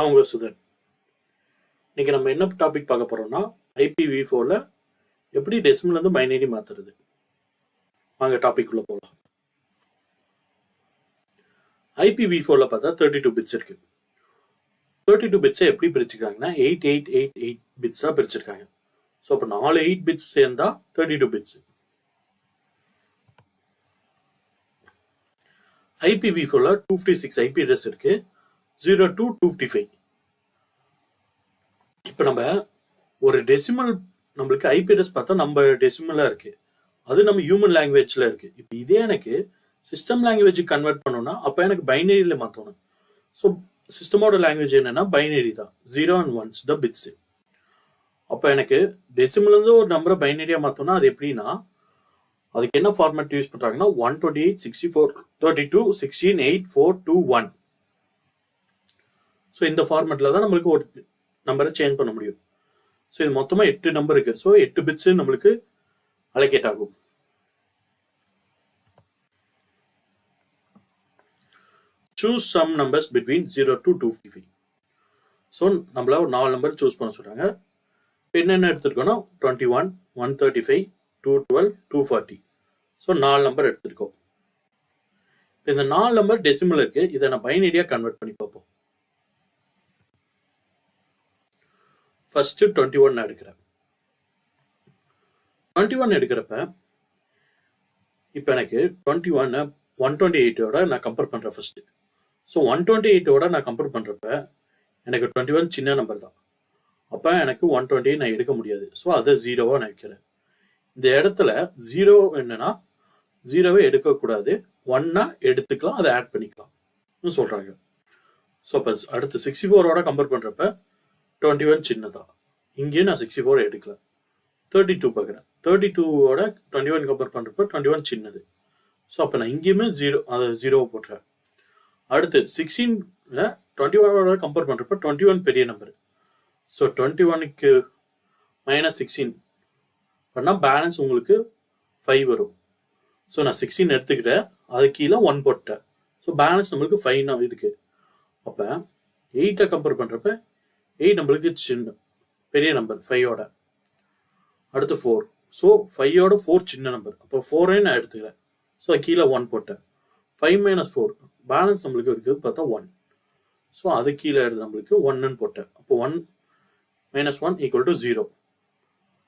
நான் உங்க சுதன். இன்னைக்கு நம்ம என்ன டாபிக் பார்க்க போறோம்னா IPv4ல எப்படி டெசிமல்ல இருந்து பைனரி மாத்துறது. வாங்க டாபிக் உள்ள போகலாம். IPv4ல பார்த்தா 32 பிட்ஸ் இருக்கு. 32 பிட்ஸை எப்படி பிரிச்சுக்காங்கன்னா 8888 பிட்ஸா பிரிச்சிருக்காங்க. ஸோ அப்போ 4 8 பிட்ஸ் சேர்ந்தா 32 பிட்ஸ். IPv4ல 256 IP அட்ரஸ் இருக்கு, 0 to 255. இப்போ நம்ம ஒரு டெசிமல் நம்மளுக்கு IP அட்ரஸ் பார்த்தா நம்ம டெசிமலா இருக்கு, அது நம்ம ஹியூமன் லாங்குவேஜ்ல இருக்கு. இப்போ இதே எனக்கு சிஸ்டம் லாங்குவேஜ் கன்வெர்ட் பண்ணணும்னா அப்போ எனக்கு பைனரியில் மாற்றணும். ஸோ சிஸ்டமோட லாங்குவேஜ் என்னன்னா பைனரி தான், 0 and 1s த பிட்ஸ். அப்போ எனக்கு டெசிமல் இருந்து ஒரு நம்பரை பைனரியா மாற்றோம்னா அது எப்படின்னா அதுக்கு என்ன ஃபார்மேட் யூஸ் பண்றாங்கன்னா 128 64 32 16 8 4 2 1. ஸோ இந்த ஃபார்மேட்ல தான் நம்மளுக்கு ஒரு நம்பரை சேஞ்ச் பண்ண முடியும். ஸோ இது மொத்தமாக 8 நம்பர் இருக்கு. ஸோ 8 பிட்ஸ் நம்மளுக்கு அலோகேட் ஆகும். Choose some numbers between 0 to 255. So நம்மள ஒரு 4 நம்பர் சூஸ் பண்ண சொல்றாங்க. என்னென்ன எடுத்துருக்கோம்னா 21 135 212 240. ஸோ 4 நம்பர் எடுத்துருக்கோம். இந்த 4 நம்பர் டெசிமல் இருக்கு, இதை நான் பைனரியா கன்வெர்ட் பண்ணி பார்ப்போம். ஃபர்ஸ்ட் 21 நான் எடுக்கிறேன். 21 எடுக்கிறப்ப இப்போ எனக்கு 21 128ஓட நான் கம்பேர் பண்றேன் ஃபர்ஸ்ட். ஸோ 128ஓட நான் கம்பேர் பண்றப்ப எனக்கு 21 சின்ன நம்பர் தான், அப்போ எனக்கு 128 நான் எடுக்க முடியாது. ஸோ அதை 0வா நான் வைக்கிறேன். இந்த இடத்துல 0 என்னன்னா 0வை எடுக்கக்கூடாது, 1னா எடுத்துக்கலாம், அதை ஆட் பண்ணிக்கலாம் சொல்றாங்க. ஸோ அப்போ அடுத்து 64ஓட கம்பேர் பண்றப்ப 21 சின்னதா, இங்கேயும் நான் 64 எடுக்கல. 32 பார்க்குறேன், 32ஓட 21 கம்பேர் பண்றப்ப 21 சின்னது. ஸோ அப்போ நான் இங்கேயுமே 0 அதை 0 போட்டுறேன். அடுத்து 16ல 21ஓட கம்பேர் பண்றப்ப 21 பெரிய நம்பர். ஸோ 21க்கு -16 பண்ணால் பேலன்ஸ் உங்களுக்கு 5 வரும். ஸோ நான் 16 எடுத்துக்கிட்டேன், அது கீழே 1 போட்டேன். ஸோ பேலன்ஸ் நம்மளுக்கு 5 இருக்கு. அப்போ 8 கம்பேர் பண்ணுறப்ப 8 நம்மளுக்கு சின்ன பெரிய நம்பர் 5ஓட. அடுத்து 4. ஸோ 5ஓட 4 சின்ன நம்பர், அப்போ 4 நான் எடுத்துக்கிறேன். ஸோ கீழே 1 போட்டேன். 5 - 4 பேலன்ஸ் நம்மளுக்கு இருக்குது பார்த்தா 1. ஸோ அது கீழே எடுத்து நம்மளுக்கு 1ன்னு போட்டேன். அப்போ 1 - 1 = 0.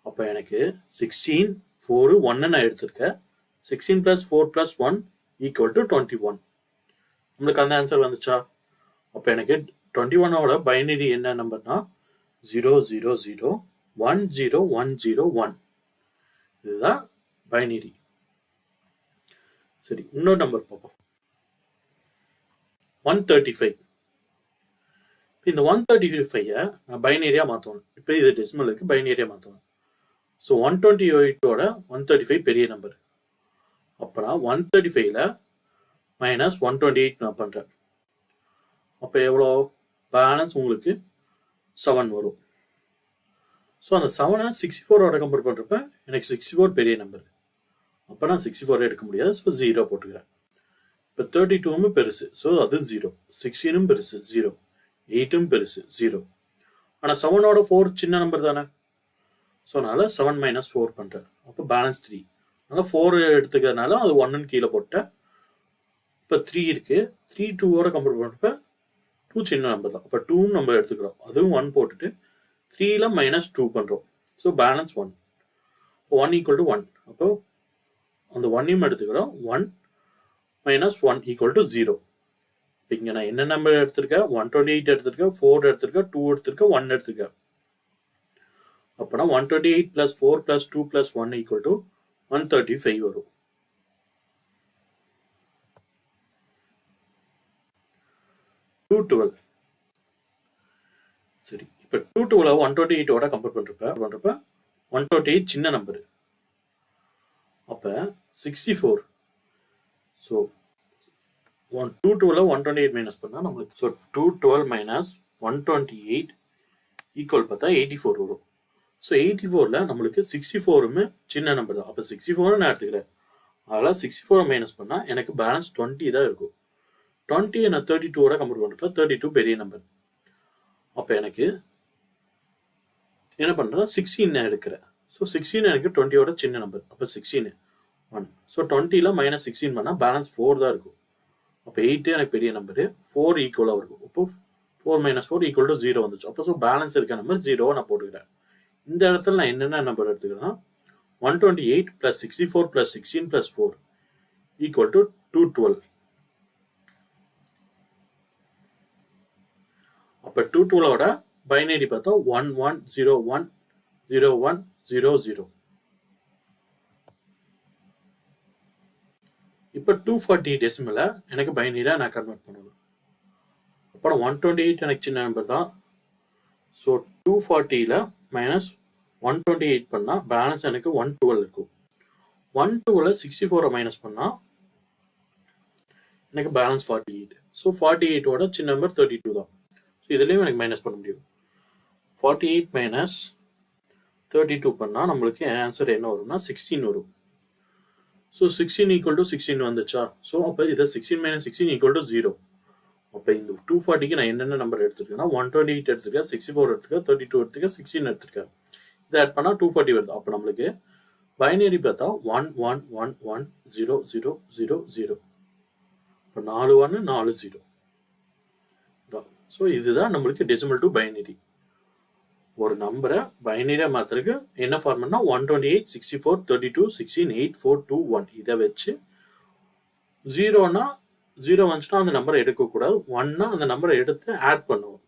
அப்போ எனக்கு 16 4 1 நான் எடுத்திருக்கேன். 16 + 4 + 1 = 21. நம்மளுக்கு அந்த ஆன்சர் வந்துச்சா? அப்போ எனக்கு 21ஓட பைனரி என்ன நம்பர்னா 00010101. இதுதான் பைனரி. சரி, இன்னொரு நம்பர் பார்ப்போம். 135. இந்த 135 நான் பைனரியா மாற்றணும். இப்போ இது டெசிமல் இருக்கு, பைனரியா மாற்றணும். ஸோ 128ஓட 135 பெரிய நம்பர். அப்போ நான் 135ல -128 நான் பண்ணுறேன். அப்போ எவ்வளோ பேலன்ஸ் உங்களுக்கு 7 வரும். ஸோ அந்த 7 64ஓட கம்பேர் பண்ணுறப்ப எனக்கு 64 பெரிய நம்பர். அப்போ நான் 64 எடுக்க முடியாது. ஸோ 0 போட்டுக்கிறேன். இப்போ 32ம் பெருசு, ஸோ அது 0. 16ம் பெருசு, 0. 8ம் பெருசு, 0. ஆனால் 7ஓட 4 சின்ன நம்பர் தானே. ஸோ அதனால 7 - 4 பண்ணுறேன். அப்போ பேலன்ஸ் 3. அதனால் 4 எடுத்துக்கிறதுனால அது 1ன்னு கீழே போட்டேன். இப்போ 3 இருக்கு. 3 2ஓட கம்பேர் பண்ணுறப்ப 2 சின்ன நம்பர் தான், அப்போ 2 நம்ம எடுத்துக்கிறோம். அதுவும் 1 போட்டுட்டு 3ல -2 பண்ணுறோம். So balance 1. 1 = 1. அப்போ அந்த 1ஐயும் எடுத்துக்கிறோம். 1 - 1 = 0. இங்கே நான் என்ன நம்பர் எடுத்திருக்கேன்? 128 எடுத்திருக்கேன், 4 எடுத்திருக்கேன், 2 எடுத்திருக்கேன், 1 எடுத்திருக்கேன். அப்போனா 128 + 4 + 2 + 1 = 135 வரும். சரி, இப்போ 212 128ஓட கம்பேர் பண்ணுறப்ப 128 சின்ன நம்பர். அப்போ 64. ஸோ 212 128 மைனஸ் பண்ணால் நம்மளுக்கு, ஸோ 212 - 128 = பார்த்தா 84 வரும். ஸோ 84ல் நம்மளுக்கு 64மே சின்ன நம்பர் தான். அப்போ 64 நான் எடுத்துக்கிறேன். அதெல்லாம் 64 மைனஸ் பண்ணால் எனக்கு பேலன்ஸ் 20 தான் இருக்கும். 20 நான் 32ஓட கம்பேர் பண்ணுறப்ப 32 பெரிய நம்பர். அப்போ எனக்கு என்ன பண்ணுறேன் 16 எடுக்கிறேன். ஸோ 16 எனக்கு 20யோட சின்ன நம்பர். அப்போ 16 1. ஸோ 20ல் -16 பண்ணால் பேலன்ஸ் 4 தான் இருக்கும். அப்போ 8 எனக்கு பெரிய நம்பரு, 4 ஈக்குவலாக இருக்கும். அப்போ 4 - 4 = 0 வந்துச்சு. அப்போ ஸோ பேலன்ஸ் இருக்க நம்பர் 0 நான் போட்டுக்கிறேன். இந்த இடத்துல நான் என்னென்ன நம்பர் எடுத்துக்கிறேன்னா 128 + 64 + 16 + 4 = 212. அப்போ 212ஓட பைனரி பார்த்தா 11010100. இப்போ 240 டெசிமலை எனக்கு பைனரியாக நான் கன்வெர்ட் பண்ணணும். அப்புறம் 128 எனக்கு சின்ன நம்பர் தான். ஸோ 240ல் -128 பண்ணால் பேலன்ஸ் எனக்கு 112 இருக்கும். 112ல் 64 மைனஸ் பண்ணால் எனக்கு பேலன்ஸ் 48. ஸோ 48ஓட சின்ன நம்பர் 32 தான். ஸோ இதுலேயும் எனக்கு மைனஸ் பண்ண முடியும். 48 - 32 பண்ணால் நம்மளுக்கு ஆன்சர் என்ன வரும்னா 16 வரும். ஸோ 16 = 16 வந்துச்சா? ஸோ அப்போ இதை 16 - 16 = 0. அப்போ இந்த 240க்கு நான் என்னென்ன நம்பர் எடுத்துருக்கேன்னா 128 எடுத்துருக்கேன், 64 எடுத்துருக்கேன், 32 எடுத்துருக்கேன், 16 எடுத்துருக்கேன். இதை ஆட் பண்ணால் 240 வருது. அப்போ நம்மளுக்கு பைனரி பார்த்தா 11110000. இப்போ 4 1 4 0 தான். ஸோ இதுதான் நம்மளுக்கு டெசிமல் டு பைனரி. ஒரு நம்பரை பைனரியாக மாற்றுறதுக்கு என்ன ஃபார்மெட்னா 128 64 32 16 8 4 2 1. இதை வச்சு 0னா 0 வந்துச்சுன்னா அந்த நம்பரை எடுக்கக்கூடாது, 1னா அந்த நம்பரை எடுத்து ஆட் பண்ணுவோம்.